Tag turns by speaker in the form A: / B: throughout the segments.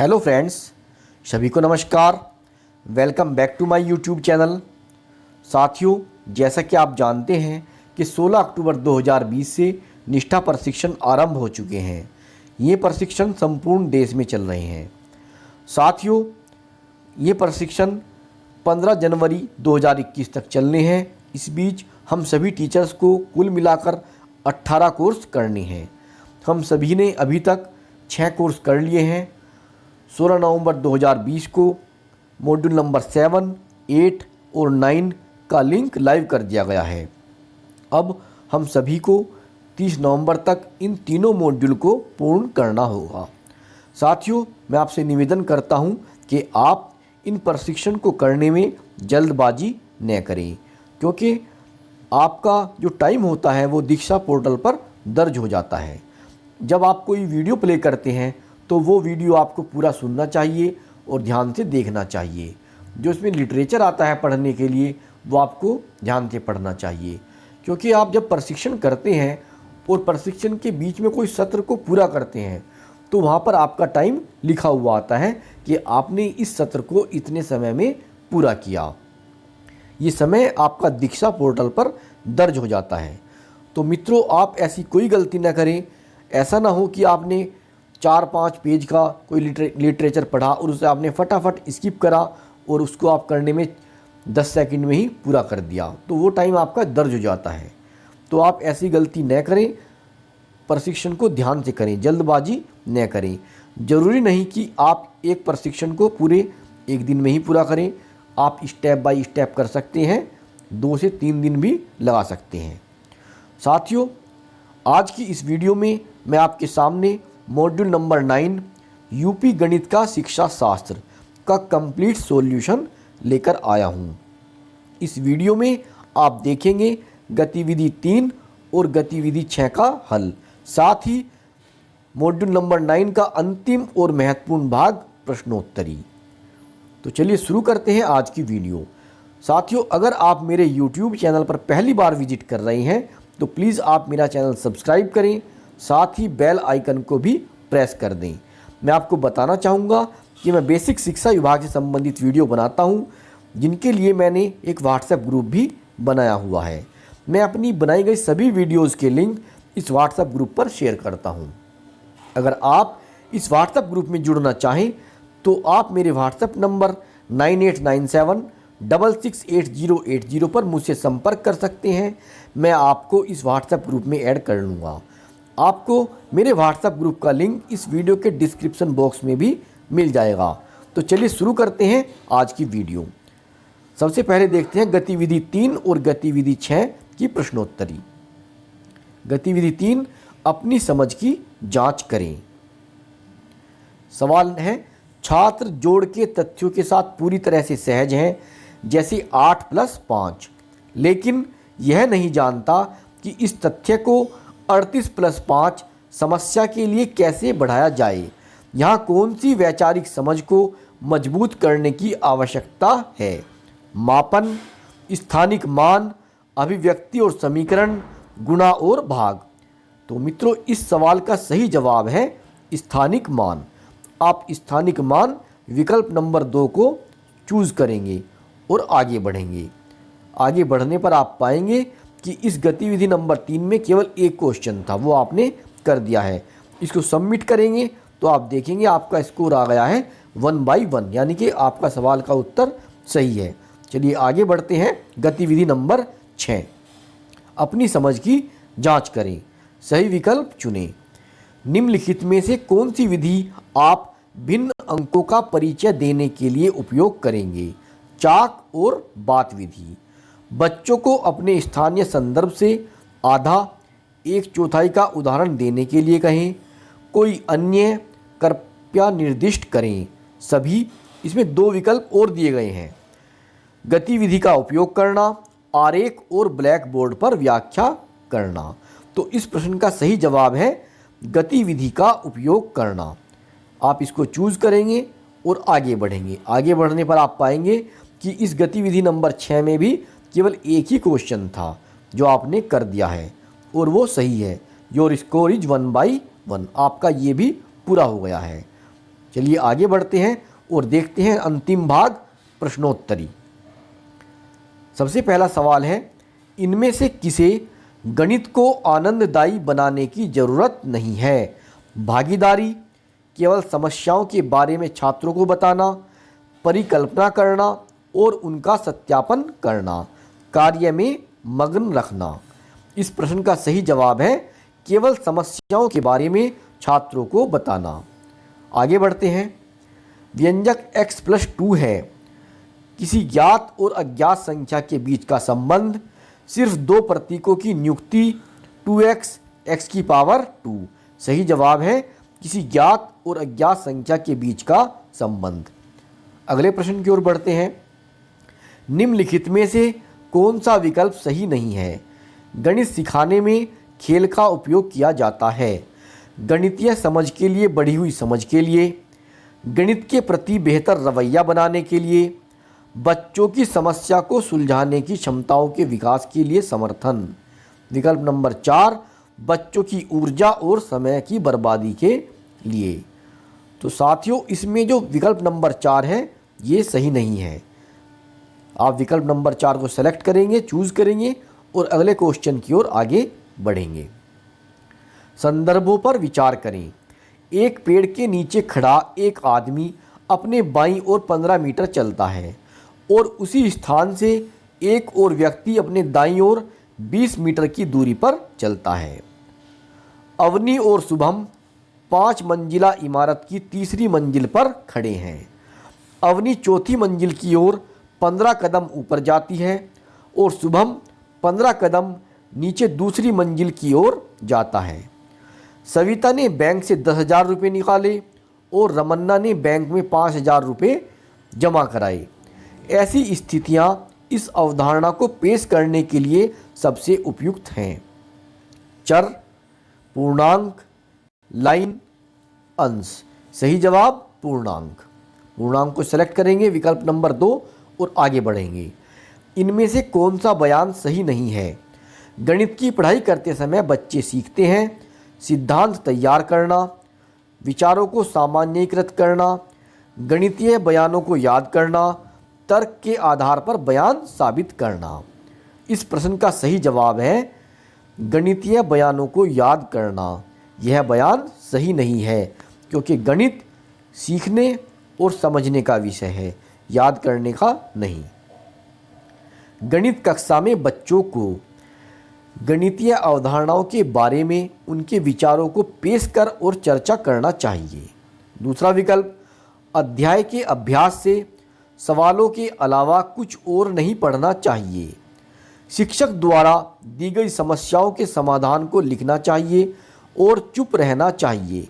A: Hello friends, सभी को नमस्कार। Welcome back to my YouTube channel. साथियों, जैसा कि आप जानते हैं कि 16 अक्टूबर 2020 से निष्ठा प्रशिक्षण आरंभ हो चुके हैं। ये प्रशिक्षण संपूर्ण देश में चल रहे हैं। साथियों, ये प्रशिक्षण 15 जनवरी 2021 तक चलने हैं। इस बीच हम सभी टीचर्स को कुल मिलाकर 18 कोर्स करने हैं। हम सभी ने अभी तक 6 कोर्स कर लिए हैं। 16 नवंबर 2020 को मॉड्यूल नंबर 7, 8 और 9 का लिंक लाइव कर दिया गया है। अब हम सभी को 30 नवंबर तक इन तीनों मॉड्यूल को पूर्ण करना होगा। साथियों, मैं आपसे निवेदन करता हूं कि आप इन प्रशिक्षण को करने में जल्दबाजी न करें, क्योंकि आपका जो टाइम होता है वो दीक्षा पोर्टल पर दर्ज हो जाता है। जब आप कोई वीडियो प्ले करते हैं तो वो वीडियो आपको पूरा सुनना चाहिए और ध्यान से देखना चाहिए। जो इसमें लिटरेचर आता है पढ़ने के लिए वो आपको ध्यान से पढ़ना चाहिए, क्योंकि आप जब प्रशिक्षण करते हैं और प्रशिक्षण के बीच में कोई सत्र को पूरा करते हैं तो वहाँ पर आपका टाइम लिखा हुआ आता है कि आपने इस सत्र को इतने समय में पूरा किया। ये समय आपका दीक्षा पोर्टल पर दर्ज हो जाता है। तो मित्रों, आप ऐसी कोई गलती ना करें। ऐसा ना हो कि आपने 4-5 पेज का कोई लिटरेचर पढ़ा और उसे आपने फटाफट स्किप करा और उसको आप करने में 10 सेकंड में ही पूरा कर दिया, तो वो टाइम आपका दर्ज हो जाता है। तो आप ऐसी गलती न करें, प्रशिक्षण को ध्यान से करें, जल्दबाजी न करें। ज़रूरी नहीं कि आप एक प्रशिक्षण को पूरे एक दिन में ही पूरा करें। आप स्टेप बाय स्टेप कर सकते हैं, 2 से 3 दिन भी लगा सकते हैं। साथियों, आज की इस वीडियो में मैं आपके सामने मॉड्यूल नंबर 9 यूपी गणित का शिक्षा शास्त्र का कंप्लीट सॉल्यूशन लेकर आया हूं। इस वीडियो में आप देखेंगे गतिविधि 3 और गतिविधि 6 का हल, साथ ही मॉड्यूल नंबर 9 का अंतिम और महत्वपूर्ण भाग प्रश्नोत्तरी। तो चलिए शुरू करते हैं आज की वीडियो। साथियों, अगर आप मेरे YouTube चैनल पर पहली बार विजिट कर रहे हैं तो प्लीज़ आप मेरा चैनल सब्सक्राइब करें, साथ ही बेल आइकन को भी प्रेस कर दें। मैं आपको बताना चाहूँगा कि मैं बेसिक शिक्षा विभाग से संबंधित वीडियो बनाता हूँ, जिनके लिए मैंने एक व्हाट्सएप ग्रुप भी बनाया हुआ है। मैं अपनी बनाई गई सभी वीडियोज़ के लिंक इस व्हाट्सएप ग्रुप पर शेयर करता हूँ। अगर आप इस व्हाट्सएप ग्रुप में जुड़ना चाहें तो आप मेरे व्हाट्सएप नंबर 9897668080 पर मुझसे संपर्क कर सकते हैं। मैं आपको इस व्हाट्सएप ग्रुप में ऐड कर लूँगा। आपको मेरे व्हाट्सएप ग्रुप का लिंक इस वीडियो के डिस्क्रिप्शन बॉक्स में भी मिल जाएगा। तो चलिए शुरू करते हैं आज की वीडियो। सबसे पहले देखते हैं गतिविधि 3 और गतिविधि 6 की प्रश्नोत्तरी। गतिविधि 3, अपनी समझ की जांच करें। सवाल है, छात्र जोड़ के तथ्यों के साथ पूरी तरह से सहज हैं, जैसे 8 + 5, लेकिन यह नहीं जानता कि इस तथ्य को 38 + 5 समस्या के लिए कैसे बढ़ाया जाए। यहाँ कौन सी वैचारिक समझ को मजबूत करने की आवश्यकता है? मापन, स्थानिक मान, अभिव्यक्ति और समीकरण, गुणा और भाग। तो मित्रों, इस सवाल का सही जवाब है स्थानिक मान। आप स्थानिक मान विकल्प नंबर 2 को चूज़ करेंगे और आगे बढ़ेंगे। आगे बढ़ने पर आप पाएंगे कि इस गतिविधि नंबर 3 में केवल एक क्वेश्चन था, वो आपने कर दिया है। इसको सबमिट करेंगे तो आप देखेंगे आपका स्कोर आ गया है 1/1, यानी कि आपका सवाल का उत्तर सही है। चलिए आगे बढ़ते हैं। गतिविधि नंबर 6, अपनी समझ की जांच करें। सही विकल्प चुनें। निम्नलिखित में से कौन सी विधि आप भिन्न अंकों का परिचय देने के लिए उपयोग करेंगे? चाक और बात विधि। बच्चों को अपने स्थानीय संदर्भ से आधा 1/4 का उदाहरण देने के लिए कहें। कोई अन्य कृपया निर्दिष्ट करें। सभी, इसमें 2 विकल्प और दिए गए हैं। गतिविधि का उपयोग करना, आरेख और ब्लैक बोर्ड पर व्याख्या करना। तो इस प्रश्न का सही जवाब है गतिविधि का उपयोग करना। आप इसको चूज़ करेंगे और आगे बढ़ेंगे। आगे बढ़ने पर आप पाएंगे कि इस गतिविधि नंबर 6 में भी केवल एक ही क्वेश्चन था जो आपने कर दिया है और वो सही है। Your score is 1/1। आपका ये भी पूरा हो गया है। चलिए आगे बढ़ते हैं और देखते हैं अंतिम भाग प्रश्नोत्तरी। सबसे पहला सवाल है, इनमें से किसे गणित को आनंददायी बनाने की ज़रूरत नहीं है? भागीदारी, केवल समस्याओं के बारे में छात्रों को बताना, परिकल्पना करना और उनका सत्यापन करना, कार्य में मग्न रखना। इस प्रश्न का सही जवाब है केवल समस्याओं के बारे में छात्रों को बताना। आगे बढ़ते हैं। व्यंजक x+2 है। किसी ज्ञात और अज्ञात संख्या के बीच का संबंध, सिर्फ दो प्रतीकों की नियुक्ति, 2x x की पावर 2। सही जवाब है किसी ज्ञात और अज्ञात संख्या के बीच का संबंध। अगले प्रश्न की ओर बढ़ते हैं। निम्नलिखित में से कौन सा विकल्प सही नहीं है? गणित सिखाने में खेल का उपयोग किया जाता है। गणितीय समझ के लिए, बढ़ी हुई समझ के लिए, गणित के प्रति बेहतर रवैया बनाने के लिए, बच्चों की समस्या को सुलझाने की क्षमताओं के विकास के लिए समर्थन। विकल्प नंबर 4, बच्चों की ऊर्जा और समय की बर्बादी के लिए। तो साथियों, इसमें जो विकल्प नंबर 4 है ये सही नहीं है। आप विकल्प नंबर 4 को सेलेक्ट करेंगे, चूज करेंगे और अगले क्वेश्चन की ओर आगे बढ़ेंगे। संदर्भों पर विचार करें। एक पेड़ के नीचे खड़ा एक आदमी अपने बाईं ओर 15 मीटर चलता है और उसी स्थान से एक और व्यक्ति अपने दाईं ओर 20 मीटर की दूरी पर चलता है। अवनी और शुभम 5 मंजिला इमारत की तीसरी मंजिल पर खड़े हैं। अवनी चौथी मंजिल की ओर 15 कदम ऊपर जाती है और शुभम 15 कदम नीचे दूसरी मंजिल की ओर जाता है। सविता ने बैंक से 10,000 रुपये निकाले और रमन्ना ने बैंक में 5,000 रुपये जमा कराए। ऐसी स्थितियां इस अवधारणा को पेश करने के लिए सबसे उपयुक्त हैं। चर, पूर्णांक, लाइन, अंश। सही जवाब पूर्णांक। पूर्णांक को सेलेक्ट करेंगे, विकल्प नंबर 2 और आगे बढ़ेंगे। इनमें से कौन सा बयान सही नहीं है? गणित की पढ़ाई करते समय बच्चे सीखते हैं सिद्धांत तैयार करना, विचारों को सामान्यीकृत करना, गणितीय बयानों को याद करना, तर्क के आधार पर बयान साबित करना। इस प्रश्न का सही जवाब है गणितीय बयानों को याद करना। यह बयान सही नहीं है क्योंकि गणित सीखने और समझने का विषय है, याद करने का नहीं। गणित कक्षा में बच्चों को गणितीय अवधारणाओं के बारे में उनके विचारों को पेश कर और चर्चा करना चाहिए। दूसरा विकल्प, अध्याय के अभ्यास से सवालों के अलावा कुछ और नहीं पढ़ना चाहिए। शिक्षक द्वारा दी गई समस्याओं के समाधान को लिखना चाहिए और चुप रहना चाहिए।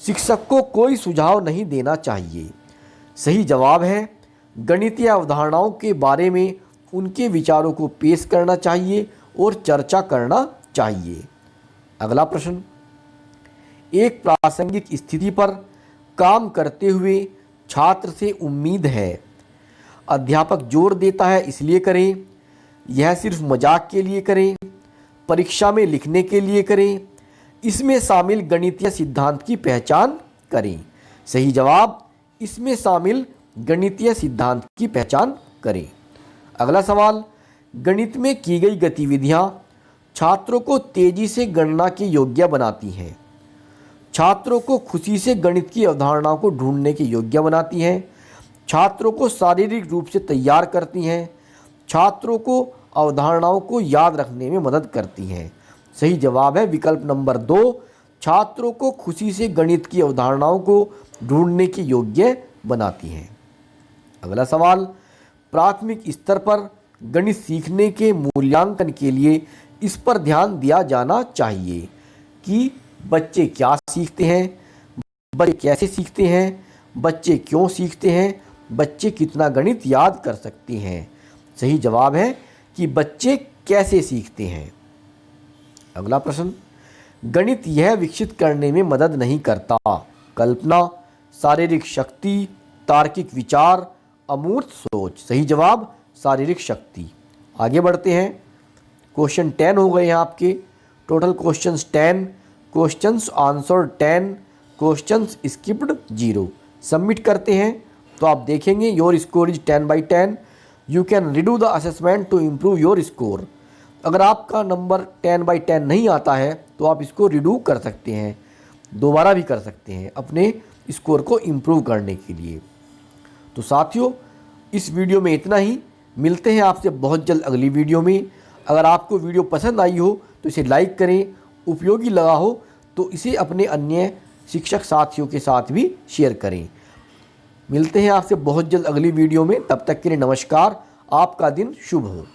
A: शिक्षक को कोई सुझाव नहीं देना चाहिए। सही जवाब है गणितीय अवधारणाओं के बारे में उनके विचारों को पेश करना चाहिए और चर्चा करना चाहिए। अगला प्रश्न, एक प्रासंगिक स्थिति पर काम करते हुए छात्र से उम्मीद है। अध्यापक जोर देता है इसलिए करें, यह सिर्फ मजाक के लिए करें, परीक्षा में लिखने के लिए करें, इसमें शामिल गणितीय सिद्धांत की पहचान करें। सही जवाब, इसमें शामिल गणितीय सिद्धांत की पहचान करें। अगला सवाल, गणित में की गई गतिविधियां छात्रों को तेजी से गणना के योग्य बनाती हैं। छात्रों को खुशी से गणित की अवधारणाओं को ढूंढने के योग्य बनाती हैं। छात्रों को शारीरिक रूप से तैयार करती हैं। छात्रों को अवधारणाओं को याद रखने में मदद करती हैं। सही जवाब है विकल्प नंबर 2, छात्रों को खुशी से गणित की अवधारणाओं को ढूंढने के योग्य बनाती हैं। अगला सवाल, प्राथमिक स्तर पर गणित सीखने के मूल्यांकन के लिए इस पर ध्यान दिया जाना चाहिए कि बच्चे क्या सीखते हैं, बच्चे कैसे सीखते हैं, बच्चे क्यों सीखते हैं, बच्चे कितना गणित याद कर सकते हैं। सही जवाब है कि बच्चे कैसे सीखते हैं। अगला प्रश्न, गणित यह विकसित करने में मदद नहीं करता। कल्पना, शारीरिक शक्ति, तार्किक विचार, अमूर्त सोच। सही जवाब शारीरिक शक्ति। आगे बढ़ते हैं। क्वेश्चन 10 हो गए हैं आपके। Total questions 10, questions answer 10, questions skipped 0। Submit करते हैं तो आप देखेंगे your score is 10/10, you can redo the assessment to improve your score. अगर आपका नंबर 10/10 नहीं आता है तो आप इसको रिडू कर सकते हैं, दोबारा भी कर सकते हैं अपने स्कोर को इम्प्रूव करने के लिए। तो साथियों, इस वीडियो में इतना ही। मिलते हैं आपसे बहुत जल्द अगली वीडियो में। अगर आपको वीडियो पसंद आई हो तो इसे लाइक करें, उपयोगी लगा हो तो इसे अपने अन्य शिक्षक साथियों के साथ भी शेयर करें। मिलते हैं आपसे बहुत जल्द अगली वीडियो में, तब तक के लिए नमस्कार। आपका दिन शुभ हो।